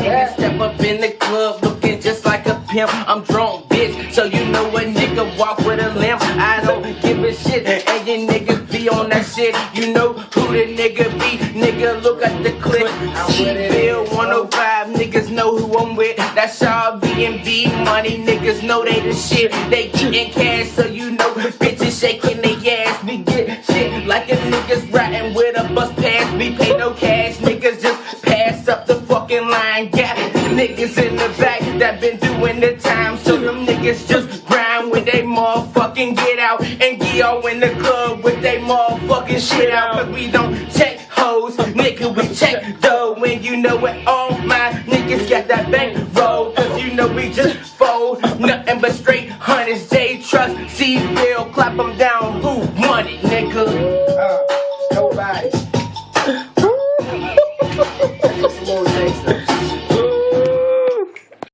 Nigga step up in the club looking just like a pimp. I'm drunk, bitch, so you know a nigga walk with a limp. I don't give a shit, and you niggas be on that shit. You know who the nigga be, nigga, look at the clip. Bill 105, niggas know who I'm with. That's all B&B money, niggas know they the shit. They getting cash, so you know bitches shaking their ass. We get shit like a niggas riding with a bus pass. We pay no cash, niggas just pass up the fucking line. Got niggas in the back that been doing the time, so them niggas just grind when they motherfucking get out and get all in the club with they motherfucking shit out. Cause we don't check hoes, nigga, we check dough. When you know it, all my niggas got that bank roll. Cause you know we just fold, nothing but straight hundreds. J Trust, C Bill, clap them down, who want it, nigga?